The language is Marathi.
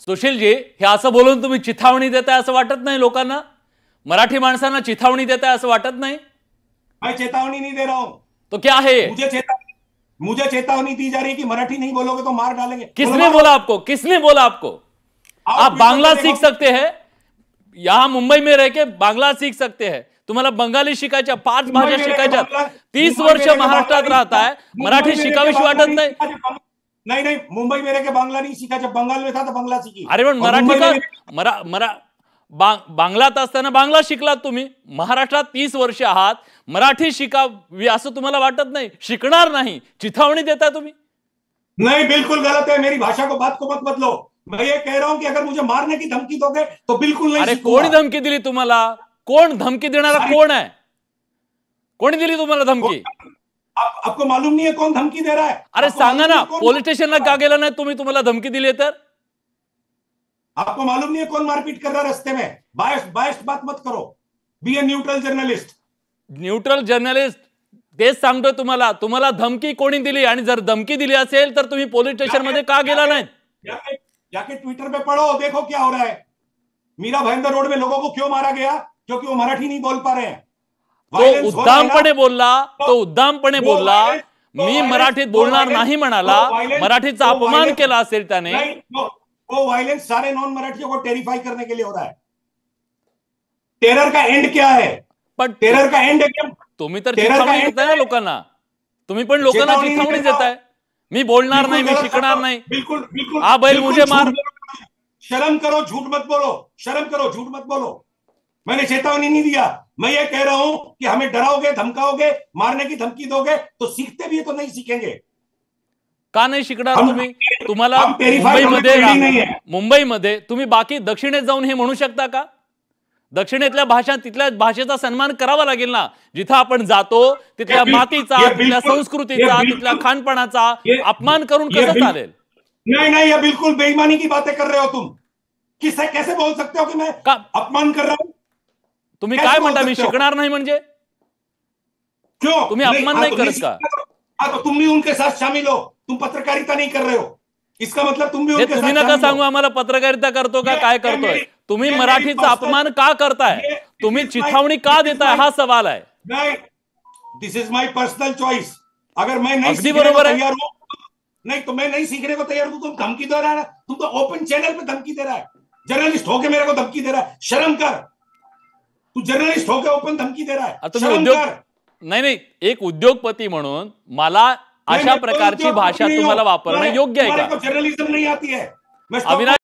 सुशीलजी, हे असं बोलून तुम्ही चिथावणी देताय असं वाटत नाही लोकांना? मराठी माणसांना चिथावणी देताय असं वाटत नाही? मैं चेतावनी नहीं दे रहा हूं। तो क्या है? मुझे चेतावनी दी जा रही है कि मराठी नहीं बोलोगे तो मार डालेंगे। किसने बोला आपको? किसने बोला आपको? आप बांग्ला सीख सकते हैं, यहां मुंबई में रह के बांग्ला सीख सकते हैं। तुम्हाला बंगाली शिकायच्या, 5 भाषा शिकायच्या। 30 वर्ष महाराष्ट्रात राहताय, मराठी शिकावीशी वाटत नाही? नहीं नहीं, मुंबई में रह के बांग्ला नहीं सीखा, जब बंगाल में था तो बांग्ला सीखी। अरे पण मराठी का बांगलात असताना बांगला शिकलात तुम्ही, महाराष्ट्रात 30 वर्ष आहात, मराठी शिकावी असं तुम्हाला वाटत नाही? शिकणार नाही, चिथावणी देताय तुम्ही? नहीं, बिल्कुल गलत है। मेरी भाषा को बात को मत बदलो। मैं ये कह रहा हूं कि अगर मुझे मारने की धमकी दोगे तो बिल्कुल नहीं। अरे कोणी धमकी दिली तुम्हाला? कोण धमकी देणारा कोण आहे? कोणी दिली तुम्हाला धमकी? आपको मालूम नहीं है कौन धमकी दे रहा है? अरे सांगा ना, पोलीस स्टेशनला का गेला नाही तुम्ही? तुम्हाला धमकी दिली तर आपको मालूम नहीं है कौन मारपीट कर रहा है रस्ते में? बायस्ड बात मत करो। बी a neutral journalist. Neutral journalist तेच सांगतोय तुम्हाला। तुम्हाला धमकी कोणी दिली? आणि जर धमकी दिली असेल तर तुम्ही पोलीस स्टेशन मध्ये का गेला नाही? जाके ट्विटर पे पढ़ो, देखो क्या हो रहा है। मीरा भाईंदर रोड में लोगों को क्यों मारा गया? क्योंकि वो मराठी नहीं बोल पा रहे हैं। तो उद्दामपणे बोलला, मी मराठीत बोलणार नाही म्हणाला, मराठीचा अपमान केला असेल त्याने। वो वायलेंस सारे नॉन मराठियों को टेरिफाई करने के लिए हो रहा है। टेरर का एंड क्या है? पण टेरर का एंड क्या? तुम्ही तर चिथावणी देताय ना लोकांना। तुम्ही पण लोकांना चिथावणी देताय, मी बोलणार नाही, मी शिकणार नाही। बिल्कुल बिल्कुल। आ बैल मुझे मार। शर्म करो, झूठ मत बोलो। शर्म करो, झूठ मत बोलो। मैंने चेतावनी नहीं दिया। मैं ये कह रहा हूं कि हमें डराओगे, धमकाओगे, मारने की धमकी दोगे तो सीखते भी तो नहीं सीखेंगे। का नाही शिकणार तुम्ही? तुम्हाला मुंबईमध्ये तुम्ही बाकी दक्षिणेत जाऊन हे म्हणू शकता का? दक्षिणेतल्या भाषा, तिथल्या भाषेचा सन्मान करावा लागेल ना। जिथं आपण जातो तिथल्या मातीचा, तिथल्या संस्कृतीचा, तिथल्या खानपणाचा अपमान करून कसं चालेल? नहीं नहीं, ये बिल्कुल बेईमानी की बातें कर रहे हो तुम। किससे कैसे बोल सकते हो कि मैं अपमान कर रहा हूं? तुम्ही काय म्हणता, मी शिकणार नाही म्हणजे? क्यों तुम्ही अपमान नाही करत का? तो तुम भी उनके साथ शामिल हो। तुम पत्रकारिता नहीं कर रहे हो, इसका मतलब तुम भी उनके साथ। तुम्ही नका सांगू आम्हाला पत्रकारिता करतो का काय करतोय। तुम्ही मराठीचा अपमान का करताय? तुम्ही चिथावणी का देताय हा सवाल आहे। नहीं, दिस इज माय पर्सनल चॉइस। अगर मैं नहीं अगदी बरोबर है। तैयार हूं, नहीं तो मैं नहीं सीखने को तैयार हूं। तुम धमकी दे रहा है ना, तुम तो ओपन चैनल पे धमकी दे रहा है। जर्नलिस्ट होके मेरे को धमकी दे रहा है, शर्म कर। तू जर्नलिस्ट होके ओपन धमकी दे रहा है, शर्म कर। नाही, एक उद्योगपती म्हणून मला अशा प्रकारची भाषा तुम्हाला वापरणं योग्य आहे का? जर्नलिज्म नहीं आती है। अविनाश